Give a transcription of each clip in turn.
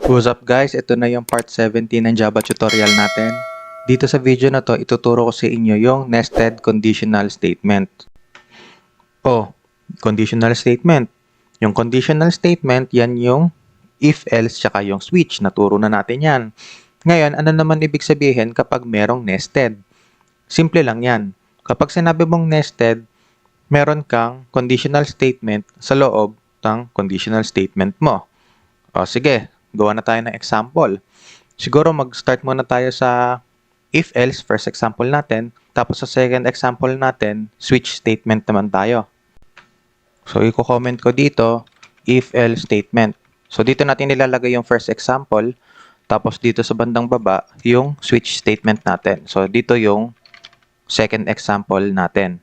What's up guys? Ito na yung part 17 ng Java tutorial natin. Dito sa video na to, ituturo ko sa inyo yung nested conditional statement. Conditional statement. Yung conditional statement, yan yung if-else tsaka yung switch. Naturo na natin yan. Ngayon, ano naman ibig sabihin kapag merong nested? Simple lang yan. Kapag sinabi mong nested, meron kang conditional statement sa loob ng conditional statement mo. Sige, gawa na tayo ng example. Siguro mag-start muna tayo sa if-else, first example natin. Tapos sa second example natin, switch statement naman tayo. So, i-comment ko dito, if-else statement. So, dito natin nilalagay yung first example. Tapos dito sa bandang baba, yung switch statement natin. So, dito yung second example natin.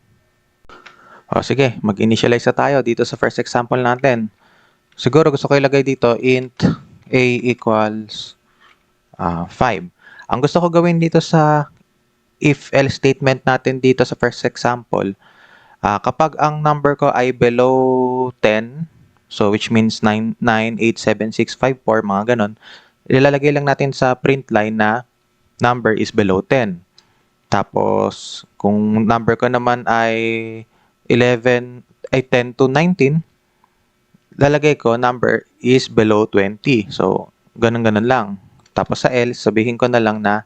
Sige, mag-initialize na tayo dito sa first example natin. Siguro gusto ko ilagay dito int a equals 5. Ang gusto ko gawin dito sa if-else statement natin dito sa first example, kapag ang number ko ay below 10, so which means 9, 8, 7, 6, 5, 4, mga ganon, ilalagay lang natin sa print line na number is below 10. Tapos, kung number ko naman ay 10 to 19, lalagay ko number is below 20. So, ganun-ganun lang. Tapos sa else, sabihin ko na lang na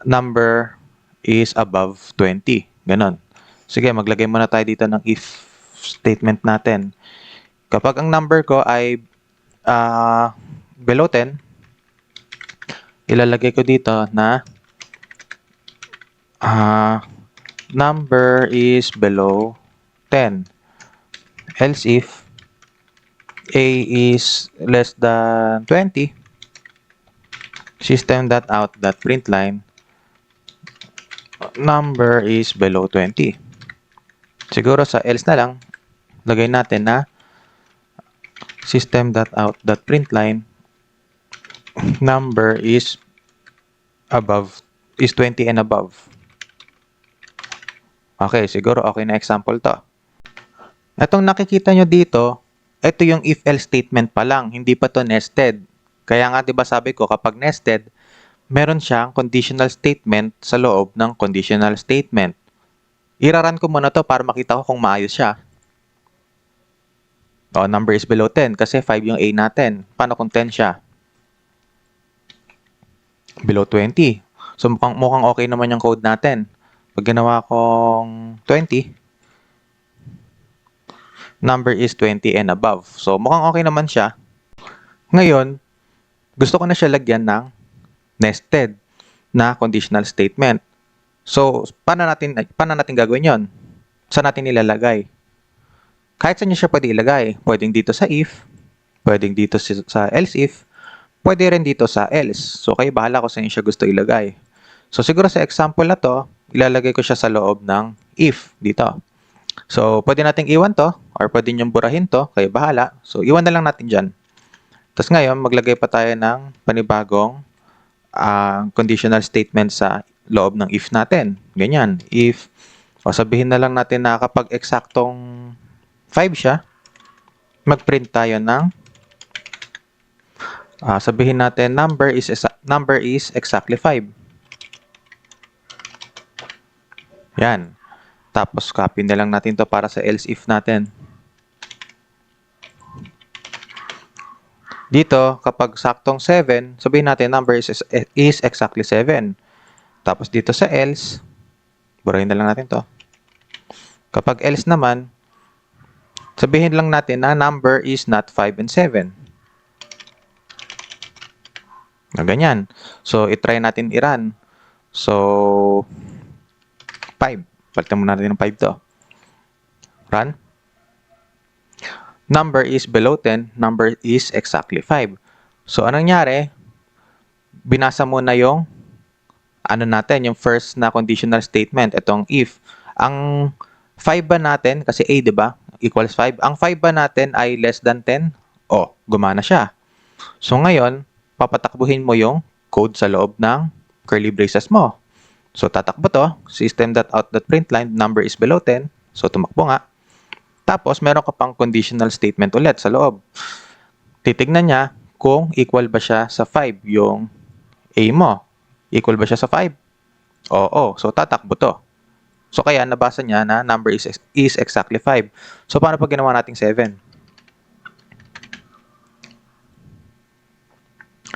number is above 20. Ganun. Sige, maglagay muna tayo dito ng if statement natin. Kapag ang number ko ay below 10, ilalagay ko dito na number is below 10. Else if a is less than 20, system.out.println number is below 20. Siguro sa else na lang, lagay natin na system.out.println number is 20 and above. Okay, siguro okay na example to. Itong nakikita nyo dito, ito yung if-else statement pa lang, hindi pa to nested. Kaya nga 'di ba sabi ko kapag nested, meron siyang conditional statement sa loob ng conditional statement. Iraran ko muna to para makita ko kung maayos siya. Number is below 10 kasi 5 yung A natin. Paano kung 10 siya? Below 20. So mukhang okay naman yung code natin. Pag ginawa kong 20, number is 20 and above. So, mukhang okay naman siya. Ngayon, gusto ko na siya lagyan ng nested na conditional statement. So, paano natin gagawin yon? Saan natin ilalagay? Kahit saan niyo siya pwede ilagay. Pwedeng dito sa if, pwedeng dito sa else if, pwede rin dito sa else. So, kayo bahala kung saan niyo siya gusto ilagay. So, siguro sa example na to, ilalagay ko siya sa loob ng if dito. So, pwede nating iwan to or pwede niyong burahin to, kayo bahala. So, iwan na lang natin dyan. Tapos ngayon, maglagay pa tayo ng panibagong conditional statement sa loob ng if natin. Ganyan. If, sabihin na lang natin na kapag eksaktong 5 siya, mag-print tayo ng sabihin natin number is exactly 5. Yan. Tapos, copy na lang natin to para sa else if natin. Dito, kapag saktong 7, sabihin natin number is exactly 7. Tapos dito sa else, burahin na lang natin to. Kapag else naman, sabihin lang natin na number is not 5 and 7. Ganyan. So, itry natin i-run. So, 5. Palitan muna natin ng 5 to. Run. Number is below 10. Number is exactly 5. So, anong nangyari? Binasa mo na yung yung first na conditional statement. Itong if. Ang 5 ba natin, kasi A, di ba? Equals 5. Ang 5 ba natin ay less than 10? Gumana siya. So, ngayon, papatakbuhin mo yung code sa loob ng curly braces mo. So, tatakbo to, system.out.println, number is below 10. So, tumakbo nga. Tapos, meron ka pang conditional statement ulit sa loob. Titignan niya kung equal ba siya sa 5 yung A mo. Equal ba siya sa 5? Oo. So, tatakbo to. So, kaya nabasa niya na number is exactly 5. So, paano pag ginawa nating 7?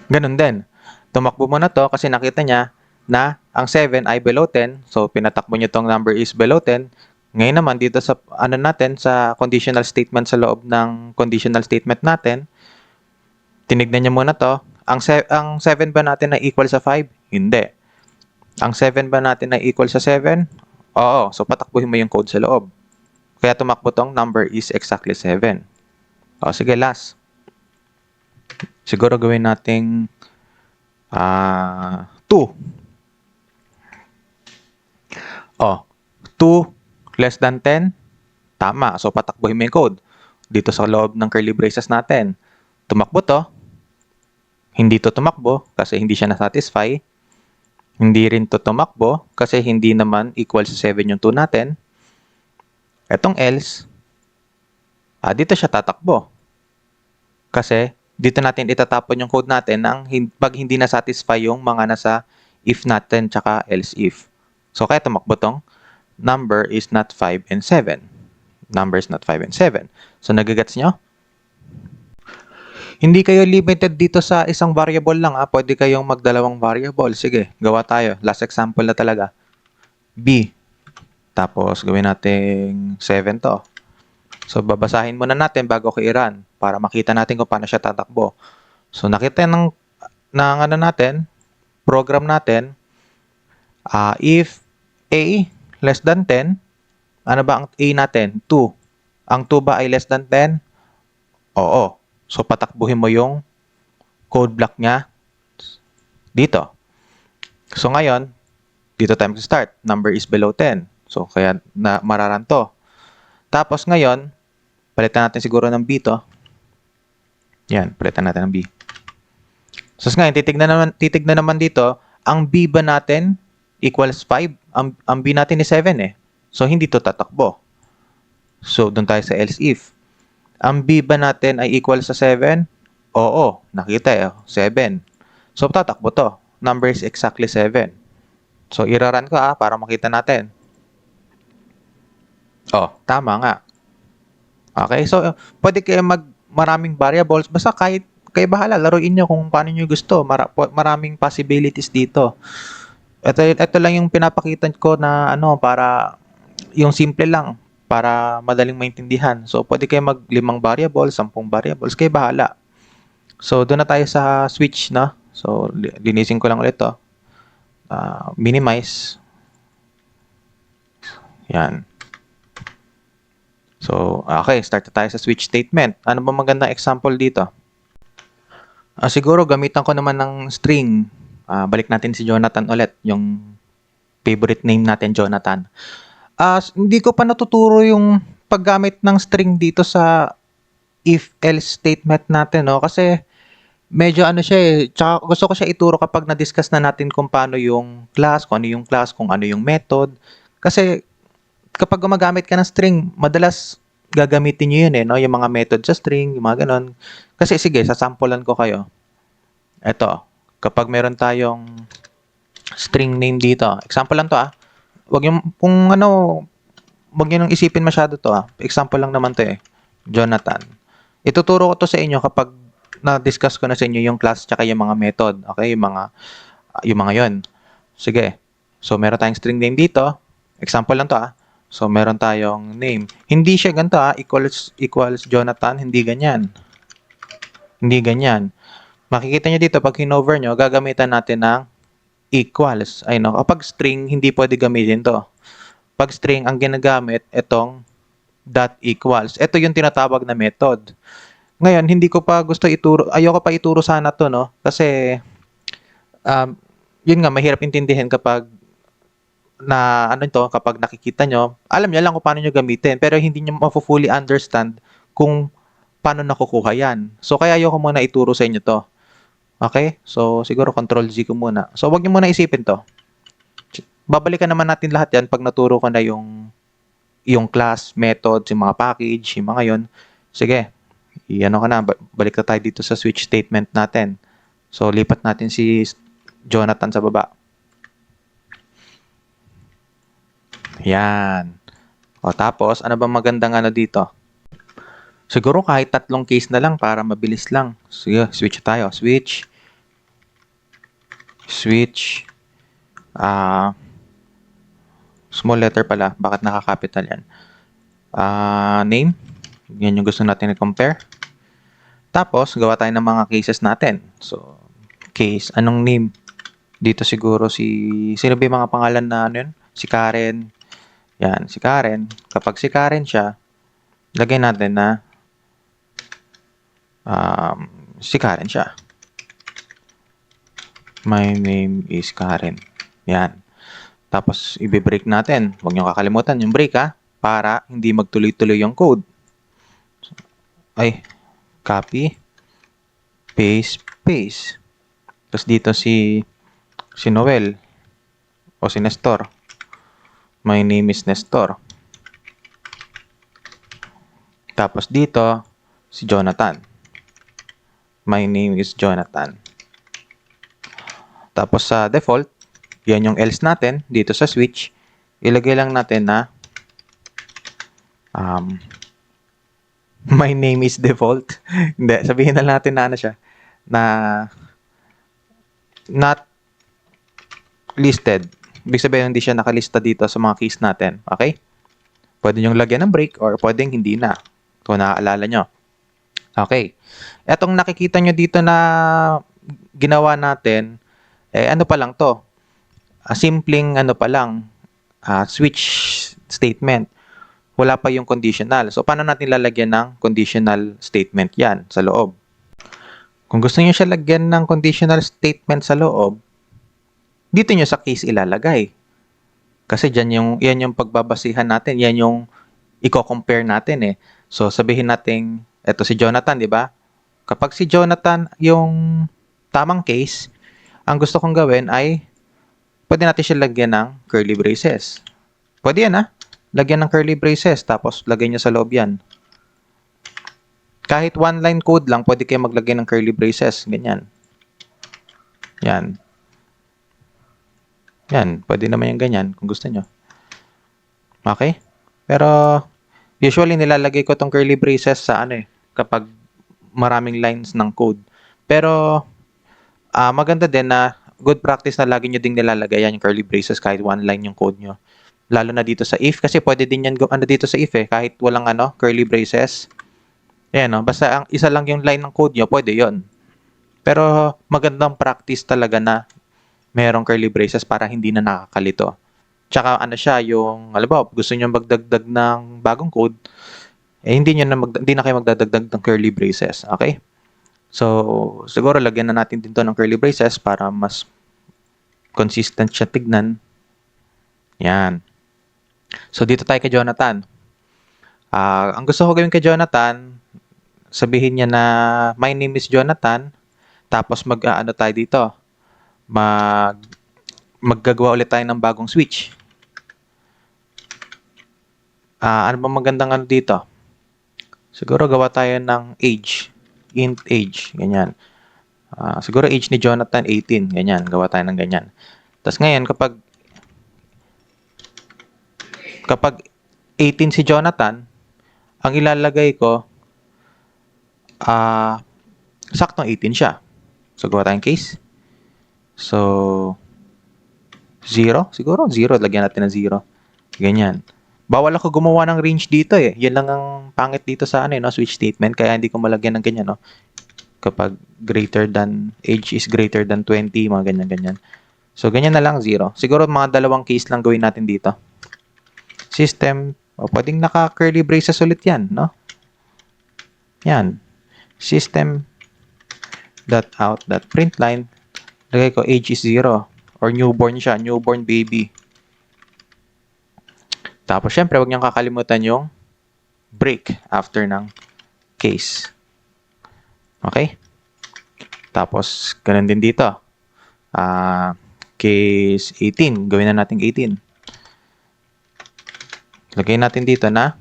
Ganun din. Tumakbo mo na to kasi nakita niya na ang 7 ay below 10. So, pinatakbo niyo tong number is below 10. Ngayon naman, dito sa ano natin, sa conditional statement sa loob ng conditional statement natin, tinignan niya muna to. Ang 7 ba natin ay equal sa 5? Hindi. Ang 7 ba natin ay equal sa 7? Oo. So, patakbuhin mo yung code sa loob. Kaya tumakbo tong number is exactly 7. O, sige, last. Siguro gawin nating 2. O, 2 less than 10? Tama. So, patakbuhin mo yung code. Dito sa loob ng curly braces natin. Tumakbo to. Hindi to tumakbo kasi hindi siya na-satisfy. Hindi rin to tumakbo kasi hindi naman equal sa 7 yung 2 natin. Etong else, dito siya tatakbo. Kasi dito natin itatapon yung code natin pag hindi na-satisfy yung mga nasa if natin tsaka else if. So, kaya tumakbo tong number is not 5 and 7. Number is not 5 and 7. So, nagigets nyo? Hindi kayo limited dito sa isang variable lang. Pwede kayong magdalawang variable. Sige, gawa tayo. Last example na talaga. B. Tapos, gawin natin 7 to. So, babasahin muna natin bago ko i-run para makita natin kung paano siya tatakbo. So, nakita ng ano natin, program natin, if A less than 10, ano ba ang A natin? 2. Ang 2 ba ay less than 10? Oo. So, patakbuhin mo yung code block niya dito. So, ngayon, dito tayo mag-start. Number is below 10. So, kaya mararan to. Tapos, ngayon, palitan natin siguro ng B to. Yan, palitan natin ng B. So, ngayon, titignan naman dito, ang B ba natin equals 5? Ang B natin is 7 eh. So, hindi to tatakbo. So, doon tayo sa else if. Ang B ba natin ay equal sa 7? Oo, nakita eh, 7. So, tatakbo to. Number is exactly 7. So, iraran ko para makita natin. Oh, tama nga. Okay, so, pwede kayo maraming variables. Basta kahit kayo bahala, laruin nyo kung paano nyo gusto. Maraming possibilities dito. Ito lang yung pinapakita ko na para yung simple lang. Para madaling maintindihan. So, pwede kayo mag-5 variables, 10 variables, kayo bahala. So, doon na tayo sa switch, no? So, linisin ko lang ulit to. Minimize. Yan. So, okay, start na tayo sa switch statement. Ano ba magandang example dito? Siguro, gamitan ko naman ng string. Balik natin si Jonathan ulit, yung favorite name natin, Jonathan. Hindi ko pa natuturo yung paggamit ng string dito sa if-else statement natin, no? Kasi medyo siya eh. Tsaka gusto ko siya ituro kapag na-discuss na natin kung paano yung class, kung ano yung class, kung ano yung method. Kasi kapag gumagamit ka ng string, madalas gagamitin nyo yun eh, no? Yung mga method sa string, yung mga ganon. Kasi sige, sasampulan ko kayo. Ito, kapag meron tayong string name dito. Example lang to Wag yung, wag nyo nang isipin masyado to Example lang naman to eh. Jonathan. Ituturo ko to sa inyo kapag na-discuss ko na sa inyo yung class tsaka yung mga method. Okay? Yung mga yon. Sige. So, meron tayong string name dito. Example lang to So, meron tayong name. Hindi siya ganito equals Jonathan. Hindi ganyan. Hindi ganyan. Makikita nyo dito, pag hinover nyo, gagamitan natin ng equals. Ay no, kapag string, hindi pwede gamitin to. Pag string, ang ginagamit, itong dot equals. Ito yung tinatawag na method. Ngayon, hindi ko pa gusto ituro, ayoko pa ituro sana to, no? Kasi, yun nga, mahirap intindihin kapag kapag nakikita nyo, alam nyo lang kung paano nyo gamitin, pero hindi nyo fully understand kung paano nakukuha yan. So, kaya ayoko muna ituro sa inyo to. Okay? So, siguro Control-Z ko muna. So, wag niyo muna isipin to. Babalikan naman natin lahat yan pag naturo ko na yung class, methods, yung mga package, yung mga yon. Sige. Ano ka na, balik na tayo dito sa switch statement natin. So, lipat natin si Jonathan sa baba. Yan. O, tapos, ano ba magandang ano dito? Siguro kahit 3 case na lang para mabilis lang. Sige, switch tayo. Switch. Switch. Small letter pala. Bakit naka-capital yan? Name. Yan yung gusto natin i-compare. Tapos, gawa tayo ng mga cases natin. So, case. Anong name? Dito siguro sino ba yung mga pangalan na ano yun? Si Karen. Yan, si Karen. Kapag si Karen siya, lagay natin na si Karen siya. My name is Karen. Yan. Tapos, i-break natin. Huwag niyo kakalimutan yung break ha. Para hindi magtuloy-tuloy yung code. Copy. Paste. Paste. Tapos dito si Noel. O si Nestor. My name is Nestor. Tapos dito, si Jonathan. My name is Jonathan. Tapos sa default, yan yung else natin dito sa switch. Ilagay lang natin na my name is default. Hindi, sabihin na natin na ano siya, na not listed. Ibig sabihin hindi siya nakalista dito sa mga keys natin. Okay? Pwede nyo lagyan ng break or pwedeng hindi na. Kung naaalala nyo. Okay. Etong nakikita nyo dito na ginawa natin, ano pa lang to? Simpleng ano pa lang, switch statement. Wala pa yung conditional. So, paano natin lalagyan ng conditional statement yan sa loob? Kung gusto nyo siya lagyan ng conditional statement sa loob, dito nyo sa case ilalagay. Kasi yan yung pagbabasihan natin. Yan yung i-compare natin eh. So, sabihin natin, eto si Jonathan, di ba? Kapag si Jonathan yung tamang case, ang gusto kong gawin ay pwede natin siya lagyan ng curly braces. Pwede yan lagyan ng curly braces, tapos lagay niya sa loob yan. Kahit one line code lang, pwede kayo maglagay ng curly braces. Ganyan. Yan. Yan. Pwede naman yung ganyan kung gusto nyo. Okay? Pero, usually nilalagay ko tong curly braces sa kapag maraming lines ng code. Pero, maganda din na good practice na lagi nyo ding nilalagay yan yung curly braces kahit one line yung code nyo. Lalo na dito sa if, kasi pwede din yan dito sa if kahit walang curly braces. Ayan, basta ang isa lang yung line ng code nyo, pwede yon. Pero magandang practice talaga na merong curly braces para hindi na nakakalito. Tsaka siya yung, halimbawa, gusto nyo magdagdag ng bagong code, hindi na kayo magdadagdag ng curly braces. Okay? So, siguro lagyan na natin dito ng curly braces para mas consistent siya tignan. Yan. So, dito tayo kay Jonathan. Ang gusto ko gawin kay Jonathan, sabihin niya na my name is Jonathan, tapos tayo dito. Maggagawa ulit tayo ng bagong switch. Ano ba magandang dito? Siguro gawa tayo ng age. Int age. Ganyan. Siguro age ni Jonathan 18. Ganyan. Gawa tayo ng ganyan. Tapos ngayon, kapag 18 si Jonathan, ang ilalagay ko, saktong 18 siya. So, gawa tayong case. So, 0. Siguro 0. Lagyan natin ng 0. Ganyan. Bawal ako gumawa ng range dito eh. Yan lang ang pangit dito sa switch statement. Kaya hindi ko malagyan ng ganyan. Kapag age is greater than 20, mga ganyan-ganyan. So, ganyan na lang 0. Siguro mga dalawang case lang gawin natin dito. System. Pwedeng naka-curly braces ulit yan, no? Yan. System.out.println. Lagay ko age is 0. Or newborn siya. Newborn baby. Tapos, syempre, huwag niyong kakalimutan yung break after ng case. Okay? Tapos, ganun din dito. Case 18. Gawin na natin 18. Lagay natin dito na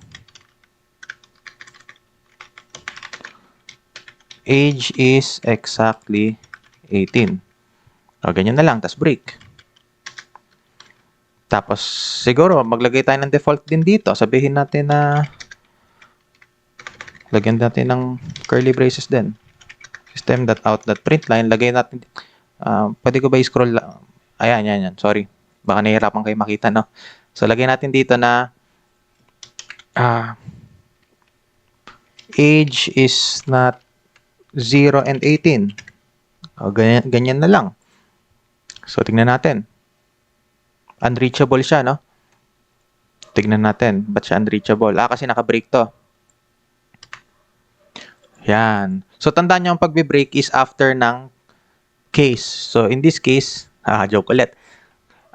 age is exactly 18. O, ganyan na lang, tas break. Tapos, siguro, maglagay tayo ng default din dito. Sabihin natin na lagyan natin ng curly braces din. System.out.println. Lagay natin, pwede ko ba i-scroll? Ayan, yan. Sorry. Baka nahihirapan kayo makita, no? So, lagyan natin dito na age is not 0 and 18. O, ganyan na lang. So, tingnan natin. Unreachable siya, no? Tignan natin. Ba't siya unreachable? Kasi naka-break to. Yan. So, tandaan nyo ang pagbe-break is after ng case. So, in this case, joke ulit.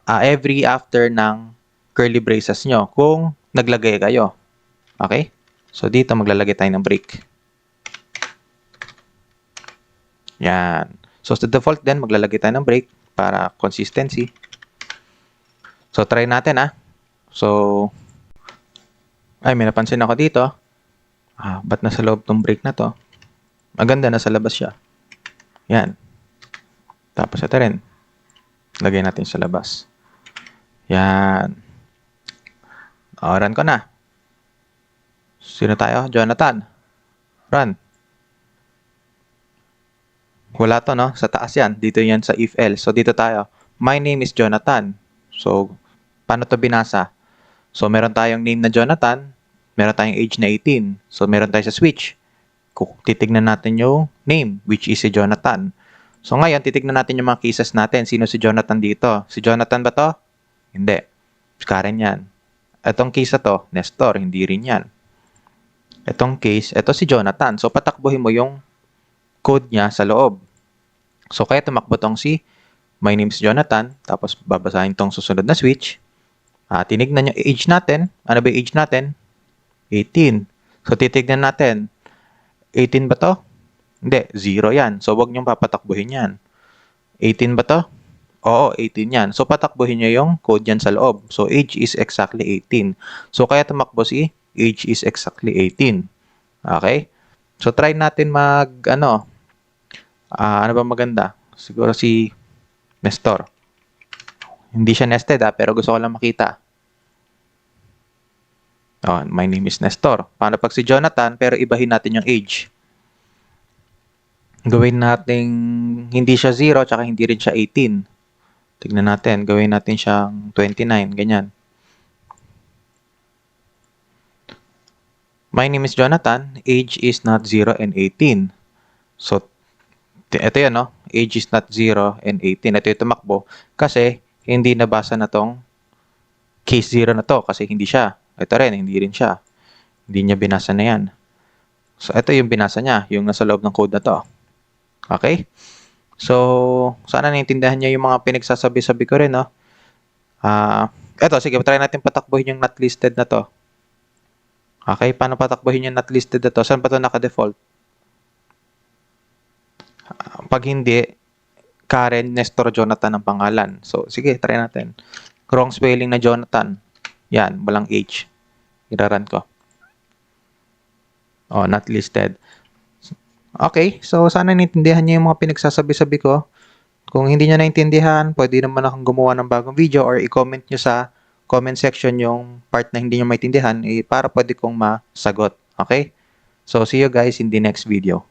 Every after ng curly braces nyo kung naglagay kayo. Okay? So, dito maglalagay tayo ng break. Yan. So, sa default din, maglalagay tayo ng break para consistency. So, try natin, So, may napansin ako dito. Ba't nasa loob tong break na to? Maganda, nasa labas siya. Yan. Tapos ito rin. Lagay natin sa labas. Yan. Run ko na. Sino tayo? Jonathan. Run. Wala to, no? Sa taas yan. Dito yan sa if else. So, dito tayo. My name is Jonathan. So, paano to binasa? So, meron tayong name na Jonathan. Meron tayong age na 18. So, meron tayo sa switch. Titignan natin yung name, which is si Jonathan. So, ngayon, titignan natin yung mga cases natin. Sino si Jonathan dito? Si Jonathan ba to? Hindi. Si Karen yan. Itong case na to, Nestor, hindi rin yan. Itong case, ito si Jonathan. So, patakbuhin mo yung code niya sa loob. So, kaya tumakbo tong si my name is Jonathan. Tapos, babasahin tong susunod na switch. Tinignan yung age natin. Ano ba yung age natin? 18. So, titignan natin. 18 ba to? Hindi, 0 yan. So, wag niyong papatakbuhin yan. 18 ba to? Oo, 18 yan. So, patakbuhin niyo yung code yan sa loob. So, age is exactly 18. So, kaya tumakbo si age is exactly 18. Okay? So, try natin ano ba maganda? Siguro si Nestor. Hindi siya nested, pero gusto ko lang makita. My name is Nestor. Paano pag si Jonathan, pero ibahin natin yung age? Gawin natin hindi siya 0, tsaka hindi rin siya 18. Tignan natin. Gawin natin siyang 29. Ganyan. My name is Jonathan. Age is not 0 and 18. So, ito yan, no? Age is not 0 and 18. Ito yung tumakbo. Kasi, hindi nabasa na tong case 0 na to. Kasi hindi siya. Ito rin, hindi rin siya. Hindi niya binasa na yan. So, ito yung binasa niya. Yung nasa loob ng code na to. Okay? So, sana naintindihan niya yung mga pinagsasabi-sabi ko rin, no? Eto, sige, try natin patakbuhin yung not listed na to. Okay, paano patakbuhin yung not listed na to? Saan pa to naka-default? Pag hindi, Karen, Nestor, Jonathan ang pangalan. So, sige, try natin. Wrong spelling na Jonathan. Yan, walang H. Iraran ko. Not listed. Okay, so sana naintindihan niyo yung mga pinagsasabi-sabi ko. Kung hindi niyo naintindihan, pwede naman akong gumawa ng bagong video or i-comment niyo sa comment section yung part na hindi niyo maintindihan para pwede kong masagot. Okay? So, see you guys in the next video.